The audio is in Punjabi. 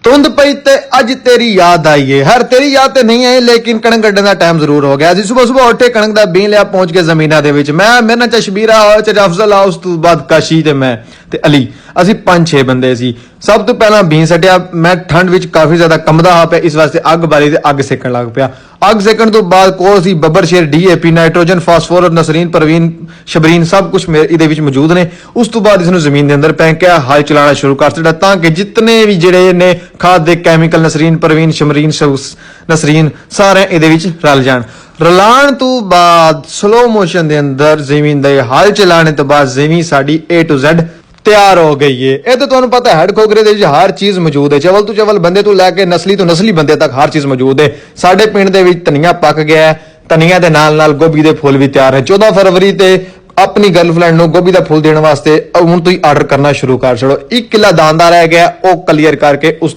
ਧੁੰਦ ਪਈ ਤੇ ਅੱਜ ਤੇਰੀ ਯਾਦ ਆਈ ਏ। ਹਰ ਤੇਰੀ ਯਾਦ ਤੇ ਨਹੀਂ ਆਈ, ਲੇਕਿਨ ਕਣਕ ਕੱਢਣ ਦਾ ਟਾਈਮ ਜ਼ਰੂਰ ਹੋ ਗਿਆ। ਅਸੀਂ ਸਵੇਰ ਉੱਠੇ ਕਣਕ ਦਾ ਬੀਨ ਲਿਆ, ਪਹੁੰਚ ਕੇ ਜ਼ਮੀਨਾਂ ਦੇ ਵਿੱਚ। ਮੇਰੇ ਨਾਲ ਚਸ਼ਬੀਰਾ ਚਾਚਾ ਅਫਜ਼ਲ ਆ, ਉਸ ਤੋਂ ਬਾਅਦ ਕਾਸ਼ੀ ਤੇ ਮੈਂ ਤੇ ਅਲੀ। ਅਸੀਂ 5-6 ਬੰਦੇ ਸੀ। ਸਭ ਤੋਂ ਪਹਿਲਾਂ ਬੀਨ ਸੱਟਿਆ। ਮੈਂ ਠੰਡ ਵਿੱਚ ਕਾਫੀ ਜ਼ਿਆਦਾ ਕੰਬਦਾ ਹਾਂ ਪਿਆ, ਇਸ ਵਾਸਤੇ ਅੱਗ ਬਾਲੀ ਤੇ ਅੱਗ ਸੇਕਣ ਲੱਗ ਪਿਆ। ਅੱਗ ਸੇਕਣ ਤੋਂ ਬਾਅਦ ਕੋਲ ਸੀ ਬੱਬਰ ਸ਼ੇਰ, DAP, nitrogen, phosphorus, Nasreen, Parveen, Shabreen, ਸਭ ਕੁਝ ਇਹਦੇ ਵਿੱਚ ਮੌਜੂਦ ਨੇ। ਉਸ ਤੋਂ ਬਾਅਦ ਇਸ ਨੂੰ ਜ਼ਮੀਨ ਦੇ ਅੰਦਰ ਫੈਂਕਿਆ, ਹਲ ਚਲਾਉਣਾ ਸ਼ੁਰੂ ਕਰ ਦਿੱਤਾ, ਤਾਂ ਕਿ ਜਿਤਨੇ ਵੀ ਜਿਹੜੇ ਨੇ ਖਾਦ ਦੇ ਕੈਮੀਕਲ, ਨਸਰੀਨ, ਪਰਵੀਨ, ਸ਼ਮਰੀਨ, ਨਸਰੀਨ, ਸਾਰੇ ਇਹਦੇ ਵਿੱਚ ਰਲ ਜਾਣ। ਰਲਾਣ ਤੋਂ ਬਾਅਦ ਸਲੋ ਮੋਸ਼ਨ ਦੇ ਅੰਦਰ ਜ਼ਮੀਨ ਦੇ ਹਲ ਚਲਾਣੇ ਤੋਂ ਬਾਅਦ ਜ਼ਮੀਨ ਸਾਡੀ A to Z ਤਿਆਰ ਹੋ ਗਈ ਏ। ਇਹ ਤਾਂ ਤੁਹਾਨੂੰ ਪਤਾ ਹੈਡ ਖੋਖਰੇ ਦੇ ਵਿੱਚ ਹਰ ਚੀਜ਼ ਮੌਜੂਦ ਹੈ। ਚਵਲ ਤੋਂ ਚਵਲ ਬੰਦੇ ਤੋਂ ਲੈ ਕੇ ਨਸਲੀ ਤੋਂ ਨਸਲੀ ਬੰਦੇ ਤੱਕ ਹਰ ਚੀਜ਼ ਮੌਜੂਦ ਹੈ। ਸਾਡੇ ਪਿੰਡ ਦੇ ਵਿੱਚ ਧਨੀਆ ਪੱਕ ਗਿਆ ਹੈ। ਧਨੀਆ ਦੇ ਨਾਲ ਨਾਲ ਗੋਭੀ ਦੇ ਫੁੱਲ ਵੀ ਤਿਆਰ ਹੈ। 14 ਫਰਵਰੀ ਤੇ ਆਪਣੀ ਗਰਲਫ੍ਰੈਂਡ ਨੂੰ ਗੋਭੀ ਦਾ ਫੁੱਲ ਦੇਣ ਵਾਸਤੇ ਹੁਣ ਤੋਂ ਹੀ ਆਰਡਰ ਕਰਨਾ ਸ਼ੁਰੂ ਕਰ ਛੜੋ। 1 ਕਿੱਲਾ ਦਾਣਾ ਰਹਿ ਗਿਆ, ਉਹ ਕਲੀਅਰ ਕਰਕੇ ਉਸ ਤੋਂ